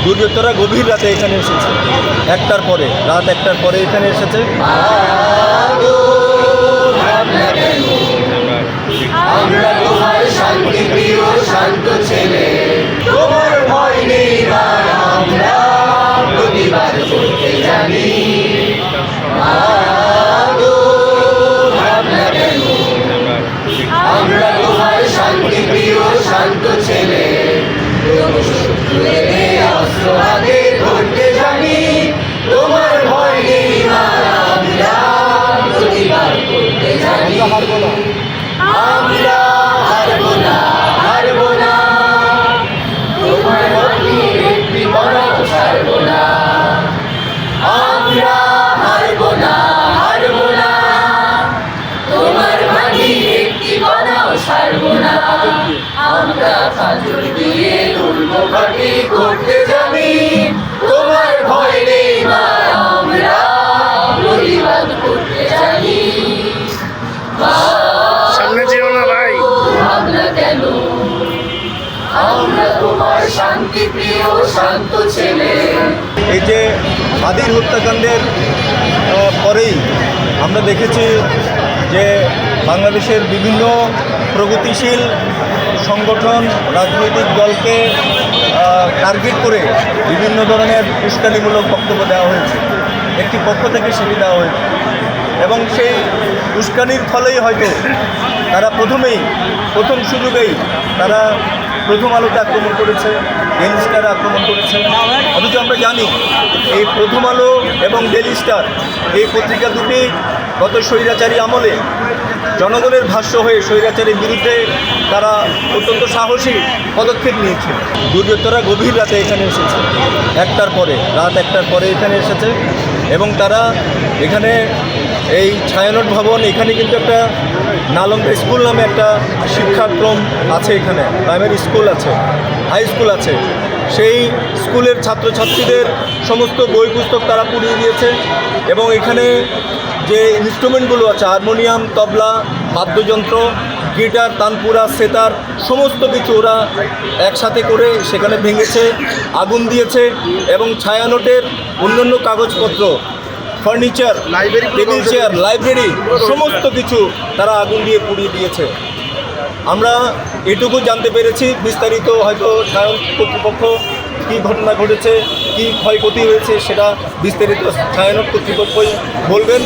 দুর্বৃত্তরা গভীর রাতে এখানে এসেছে, রাত একটার পরে এখানে এসেছে। আমরা তোমার শান্তি প্রিয় শান্ত ছেলে, তোমার ভয় নেই বা আমরা প্রতিবাদ করতে জানি। আমরা তোমার শান্তি প্রিয় শান্ত ছেলে, তবু শত্রু এলে অস্ত্র হাতে ধরতে জানি। তোমার ভয় নেই বা আমরা প্রতিবাদ করতে জানি। আমরা হারবো না, হারবো না, তোমার মাটির একটি কণাও ছাড়বো না। আমরা হারবো না, হারবো না, তোমার মাটির একটি কণাও ছাড়বো না। আমরা ফাজল দিয়ে তুলবো ঘাটি করতে জানি। তোমার ভয় নেই মা, আমরা প্রতিবাদ করতে জানি। সামনে যেও না ভাই, ভাবনা কেন, আমরা তোমার শান্তি প্রিয় শান্ত ছেলে। এই যে আদির হত্যাকাণ্ডের পরেই আমরা দেখেছি যে বাংলাদেশের বিভিন্ন প্রগতিশীল সংগঠন, রাজনৈতিক দলকে টার্গেট করে বিভিন্ন ধরনের উস্কানিমূলক বক্তব্য দেওয়া হয়েছে। একটি পক্ষ থেকে সেটি দেওয়া হয়েছে এবং সেই উস্কানির ফলেই হয়তো তারা প্রথম সুযোগেই তারা প্রথম আলোতে আক্রমণ করেছে, ডেইলি স্টার আক্রমণ করেছে। অথচ আমরা জানি এই প্রথম আলো এবং ডেইলি স্টার এই পত্রিকা দুটি গত স্বৈরাচারী আমলে জনগণের ভাষ্য হয়ে স্বৈরাচারীর বিরুদ্ধে তারা অত্যন্ত সাহসী পদক্ষেপ নিয়েছে। দুর্বৃত্তরা গভীর রাতে এখানে এসেছে, রাত একটার পরে এখানে এসেছে এবং তারা এখানে এই ছায়ানট ভবন, এখানে কিন্তু একটা নালন্দা স্কুল নামে একটা শিক্ষাক্রম আছে, এখানে প্রাইমারি স্কুল আছে, হাই স্কুল আছে। সেই স্কুলের ছাত্রছাত্রীদের সমস্ত বই পুস্তক তারা পুড়িয়ে দিয়েছে এবং এখানে যে ইনস্ট্রুমেন্টগুলো আছে, হারমোনিয়াম, তবলা, বাদ্যযন্ত্র, গিটার, তানপুরা, সেতার, সমস্ত কিছু ওরা একসাথে করে সেখানে ভেঙেছে, আগুন দিয়েছে এবং ছায়ানটের অন্যান্য কাগজপত্র, ফার্নিচার, টেবিল চেয়ার, লাইব্রেরি, সমস্ত কিছু তারা আগুন দিয়ে পুড়িয়ে দিয়েছে। আমরা এটুকু জানতে পেরেছি, বিস্তারিত হয়তো ছায়ানট কর্তৃপক্ষ কী ঘটনা ঘটেছে, কী ক্ষয়ক্ষতি হয়েছে সেটা বিস্তারিত ছায়ানট কর্তৃপক্ষই বলবেন।